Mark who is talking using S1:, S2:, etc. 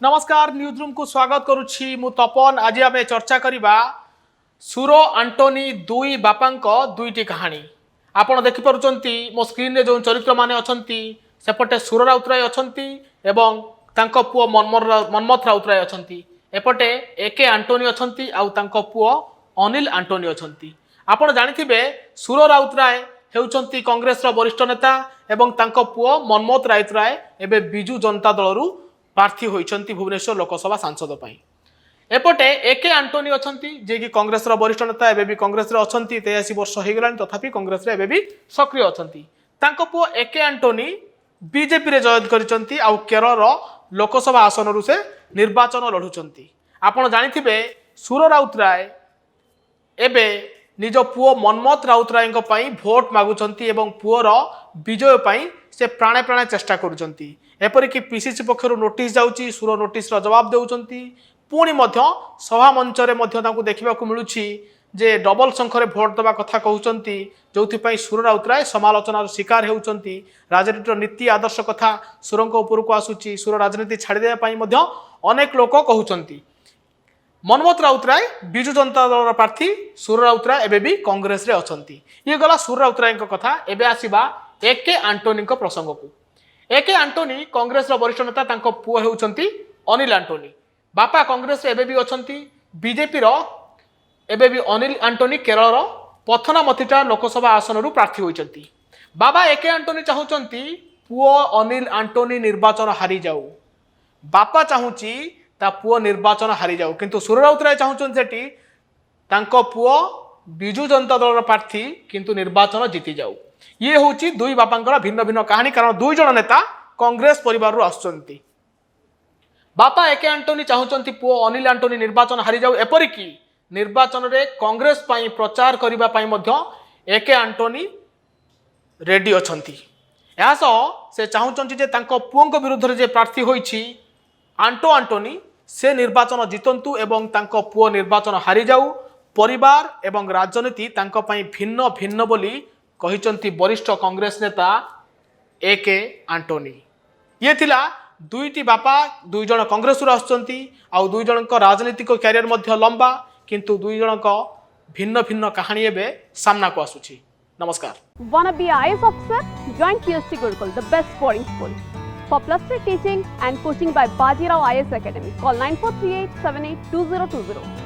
S1: नमस्कार news room को स्वागत करुछि मु तपन। आज आम चर्चा करबा सुर आंटोनी दुई बापांक दुईटी कहानी। आपण देखि पारुचंती मो स्क्रीन रे जो चरित्र माने अछंती सेपटे सुर राउतराय अछंती एवं तांको पुओ मनमथ राउतराय अछंती। एपटे एके आंटोनी अछंती आउ तांको पुओ अनिल आंटोनी अछंती। आपण जानिथिबे सुर राउतराय हेउचंती कांग्रेस रो वरिष्ठ नेता एवं तांको पुओ मनमथ राउतराय एबे बिजू जनता दलरू प्रार्थी होइचंती भुवनेश्वर लोकसभा सांसद पाई। एपटे एके आंटोनी अछंती जे कि कांग्रेस रो वरिष्ठ नेता एबे भी कांग्रेस रे अछंती 83 वर्ष हे गेलानी तथापि कांग्रेस रे एबे भी सक्रिय अछंती। तांको पुओ एके आंटोनी बीजेपी रे जॉइन करिसंती आउ केरल रो लोकसभा आसन रु से निर्वाचन लढुचंती। आपण जानिथिबे सुर राउतराय एबे निज पुओ मनमथ राउतराय पई भोट मागुचंती एवं पुओर विजय पई से प्राणे प्राणे चेष्टा करुचंती। एपरिक पीसीसी पक्षर नोटिस जाउची सुर नोटिस रो जवाब देउचंती। पुणी मध्य सभा मंच रे मध्य तांको देखिबा को मिलुची जे डबल संख्यारे भोट दबा कथा कहउचंती जोथि पई सुर राउतराय समालोचनार शिकार हेउचंती। राजनीतिर नीति आदर्श कथा सुरंक ऊपर को आसुची। सुर राजनीति छाड़ी देबा पई मध्य अनेक लोक कहउचंती। मनमथ राउतराय बिजू जनता दल प्रार्थी सुर राउतराय एबे भी कांग्रेस रे अछंती। ये गला सुर राउतराय कथा। एबे आसीबा एके आंटोनी प्रसंग को। एके आंटोनी कांग्रेस रो वरिष्ठ नेता तांको पुओ हेउचंती अनिल आंटोनी। बापा कांग्रेस रे एबे भी अछंती। बीजेपी रो एबे भी अनिल आंटोनी केरल रो पथनामथिटा लोकसभा आसन रु प्रार्थी होइचंती। बाबा एके आंटोनी चाहुचंती पुओ अनिल आंटोनी निर्वाचन हारी जाऊ। बापा चाहुची ता पुओ निर्वाचन हारी जाऊ, किंतु सुर राउतराय चाहुचंती सेठी तांको पुओ बिजू जनता दल प्रार्थी किंतु निर्वाचन जीति जाऊ। ये होची दुई बापांकर भिन्न भिन्न कहानी, कारण दुई जण नेता कांग्रेस परिवार रु आसुचंती। बापा एके आंटोनी चाहुचंती पुओ अनिल आंटोनी निर्वाचन हारी जाऊ। एपरिकी निर्वाचन रे कांग्रेस पाई प्रचार करिबा पाई मध्य एके आंटोनी रेडी अछंती। यासो से चाहुचंती जे तांको पुओंक विरुद्ध रे जे प्रार्थी होईची आंटो आंटोनी से निर्वाचन जितंतु एवं तांको पुओ निर्वाचन हारी जाऊ। परिवार एवं राजनीति तांको पाई भिन्न भिन्न बोली कहिचंती वरिष्ठ कांग्रेस नेता एके आंटोनी। ये थिला दुईटी बापा दुई जण कांग्रेस रु आसुचंती आउ दुई जणक राजनीतिक कैरियर मध्य लंबा, किंतु दुई जणक भिन्न भिन्न कहानी एबे सामना को आसुची। नमस्कार।
S2: Wanna be IAS officer? Join PSC Gurukul, the best boarding school. For plus 3 teaching and coaching by Bajirao IAS Academy, call 9438 782020.